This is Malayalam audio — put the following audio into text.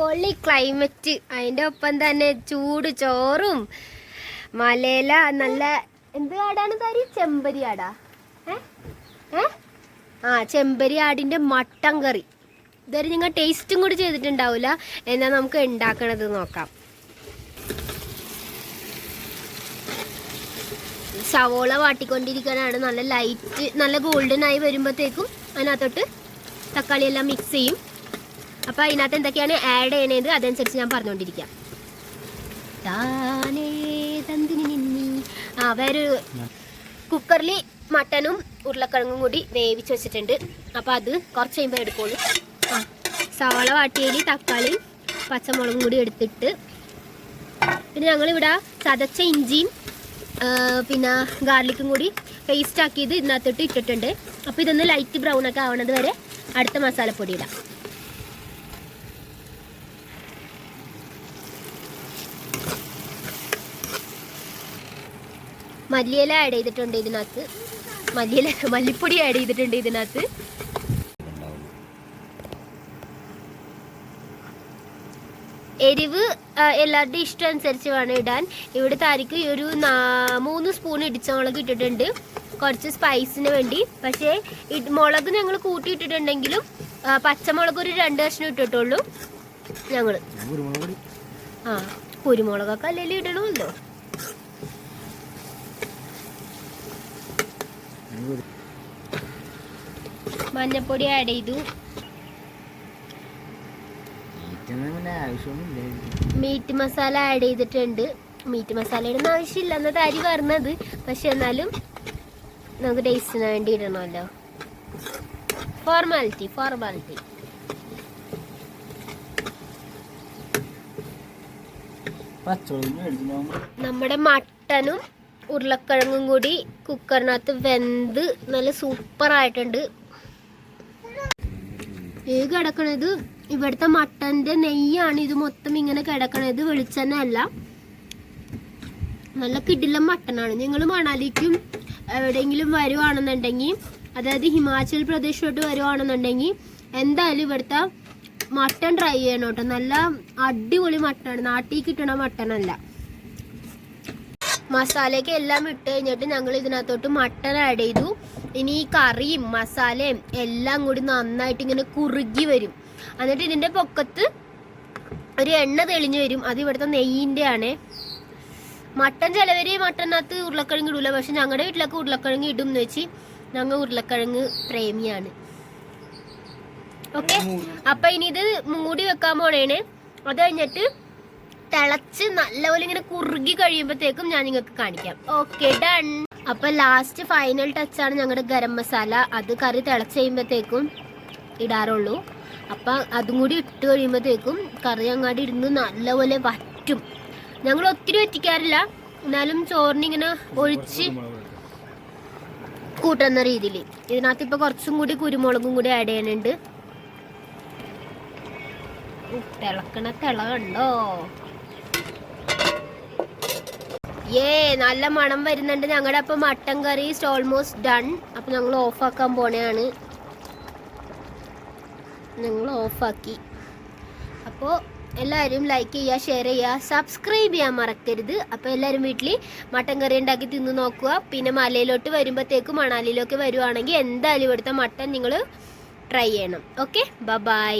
അടിപൊളി ക്ലൈമറ്റ്, അതിൻ്റെ ഒപ്പം തന്നെ ചൂട് ചോറും മലയില നല്ല എന്ത് ആടാണ് തരി ചെമ്പരി ആടാ ചെമ്പരി ആടിൻ്റെ മട്ടൻ കറി. ഇതുവരെ നിങ്ങൾ ടേസ്റ്റും കൂടി ചെയ്തിട്ടുണ്ടാവില്ല. എന്നാൽ നമുക്ക് ഉണ്ടാക്കണത് നോക്കാം. സവോള വാട്ടിക്കൊണ്ടിരിക്കാനാണ്. നല്ല ലൈറ്റ് നല്ല ഗോൾഡൻ ആയി വരുമ്പോഴത്തേക്കും അതിനകത്തോട്ട് തക്കാളി എല്ലാം മിക്സ് ചെയ്യും. അപ്പോൾ അതിനകത്ത് എന്തൊക്കെയാണ് ആഡ് ചെയ്യണത് അതനുസരിച്ച് ഞാൻ പറഞ്ഞുകൊണ്ടിരിക്കാം. വേറെ കുക്കറിൽ മട്ടനും ഉരുളക്കിഴങ്ങും കൂടി വേവിച്ച് വെച്ചിട്ടുണ്ട്. അപ്പോൾ അത് കുറച്ച് കഴിയുമ്പോൾ എടുക്കുള്ളൂ. സവാള വാട്ടിയതിൽ തക്കാളിയും പച്ചമുളകും കൂടി എടുത്തിട്ട് പിന്നെ ഞങ്ങളിവിടെ ചതച്ച ഇഞ്ചിയും പിന്നെ ഗാർലിക്കും കൂടി പേസ്റ്റ് ആക്കിയത് ഇതിനകത്തോട്ട് ഇട്ടിട്ടുണ്ട്. അപ്പോൾ ഇതൊന്ന് ലൈറ്റ് ബ്രൗൺ ഒക്കെ ആവണത് വരെ അടുത്ത മസാലപ്പൊടി ഇടാം. മല്ലിയില ആഡ് ചെയ്തിട്ടുണ്ട് ഇതിനകത്ത്. മല്ലിപ്പൊടി ആഡ് ചെയ്തിട്ടുണ്ട് ഇതിനകത്ത്. എരിവ് എല്ലാവരുടെയും ഇഷ്ടം അനുസരിച്ച് വേണം ഇടാൻ. ഇവിടെ താരിക്ക് ഒരു 3 സ്പൂൺ ഇടിച്ചമുളക് ഇട്ടിട്ടുണ്ട്, കുറച്ച് സ്പൈസിന് വേണ്ടി. പക്ഷേ മുളക് ഞങ്ങൾ കൂട്ടിയിട്ടിട്ടുണ്ടെങ്കിലും പച്ചമുളക് ഒരു 2 കഷ്ണം ഇട്ടിട്ടുള്ളൂ ഞങ്ങൾ. കുരുമുളകൊക്കെ അല്ലെങ്കിൽ ഇടണമല്ലോ. മഞ്ഞപ്പൊടി ആഡ് ചെയ്തു. മീറ്റ് മസാല ആഡ് ചെയ്തിട്ടുണ്ട്. മീറ്റ് മസാല ഇടുന്ന ആവശ്യമില്ല എന്നത് അരി പറഞ്ഞത്, പക്ഷെ എന്നാലും നമുക്ക് ടേസ്റ്റിന് വേണ്ടി ഇടണമല്ലോ. ഫോർമാലിറ്റി. നമ്മുടെ മട്ടനും ഉരുളക്കിഴങ്ങും കൂടി കുക്കറിനകത്ത് വെന്ത് നല്ല സൂപ്പറായിട്ടുണ്ട്. കിടക്കണത് ഇവിടുത്തെ മട്ടൻ്റെ നെയ്യാണ്. ഇത് മൊത്തം ഇങ്ങനെ കിടക്കണത്, വെളിച്ചെണ്ണ അല്ല. നല്ല കിടിലം മട്ടനാണ്. നിങ്ങൾ മണാലിക്കും എവിടെയെങ്കിലും വരുവാണെന്നുണ്ടെങ്കിൽ, അതായത് ഹിമാചൽ പ്രദേശോട്ട് വരുവാണെന്നുണ്ടെങ്കിൽ എന്തായാലും ഇവിടുത്തെ മട്ടൻ ട്രൈ ചെയ്യണം കേട്ടോ. നല്ല അടിപൊളി മട്ടനാണ്, നാട്ടിൽ കിട്ടണ മട്ടനല്ല. മസാലയ്ക്ക് എല്ലാം ഇട്ട് കഴിഞ്ഞിട്ട് ഞങ്ങൾ ഇതിനകത്തോട്ട് മട്ടൻ ആഡ് ചെയ്തു. ഇനി ഈ കറിയും മസാലയും എല്ലാം കൂടി നന്നായിട്ട് ഇങ്ങനെ കുറുകി വരും. എന്നിട്ട് ഇതിൻ്റെ പൊക്കത്ത് ഒരു എണ്ണ തെളിഞ്ഞു വരും. അത് ഇവിടുത്തെ നെയ്യിൻ്റെ ആണ്. മട്ടൻ ചിലവർ മട്ടനകത്ത് ഉരുളക്കിഴങ്ങ് ഇടൂല, പക്ഷെ ഞങ്ങളുടെ വീട്ടിലൊക്കെ ഉരുളക്കിഴങ്ങ് ഇടും എന്ന് വെച്ച് ഞങ്ങൾ ഉരുളക്കിഴങ്ങ് പ്രേമിയാണ്. ഓക്കെ, അപ്പം ഇനി ഇത് മൂടി വെക്കാൻ പോണേണ്. അത് കഴിഞ്ഞിട്ട് തിളച്ച് നല്ലപോലെ ഇങ്ങനെ കുറുകി കഴിയുമ്പോഴത്തേക്കും ഞാൻ നിങ്ങൾക്ക് കാണിക്കാം. Okay, done. അപ്പം ലാസ്റ്റ് ഫൈനൽ ടച്ചാണ് ഞങ്ങളുടെ ഗരം മസാല. അത് കറി തിളച്ച് കഴിയുമ്പോഴത്തേക്കും ഇടാറുള്ളൂ. അപ്പം അതും കൂടി ഇട്ട് കഴിയുമ്പോഴത്തേക്കും കറി അങ്ങാടി ഇരുന്ന് നല്ലപോലെ വറ്റും. ഞങ്ങൾ ഒത്തിരി വറ്റിക്കാറില്ല, എന്നാലും ചോറിനിങ്ങനെ ഒഴിച്ച് കൂട്ടുന്ന രീതിയിൽ. ഇതിനകത്ത് ഇപ്പം കുറച്ചും കൂടി കുരുമുളകും കൂടി ആഡ് ചെയ്യാനുണ്ട്. തിളക്കണ തിള കണ്ടോ? നല്ല മണം വരുന്നുണ്ട്. ഞങ്ങളുടെ അപ്പം മട്ടൻ കറി ഓൾമോസ്റ്റ് ഡൺ. അപ്പം ഞങ്ങൾ ഓഫാക്കാൻ പോണെയാണ്. ഞങ്ങൾ ഓഫാക്കി. അപ്പോൾ എല്ലാവരും ലൈക്ക് ചെയ്യുക, ഷെയർ ചെയ്യുക, സബ്സ്ക്രൈബ് ചെയ്യാൻ മറക്കരുത്. അപ്പോൾ എല്ലാവരും വീട്ടിൽ മട്ടൻ കറി ഉണ്ടാക്കി തിന്ന് നോക്കുക. പിന്നെ മലയിലോട്ട് വരുമ്പോഴത്തേക്കും മണാലിയിലൊക്കെ വരുവാണെങ്കിൽ എന്തായാലും ഇവിടുത്തെ മട്ടൻ നിങ്ങൾ ട്രൈ ചെയ്യണം. Okay, by.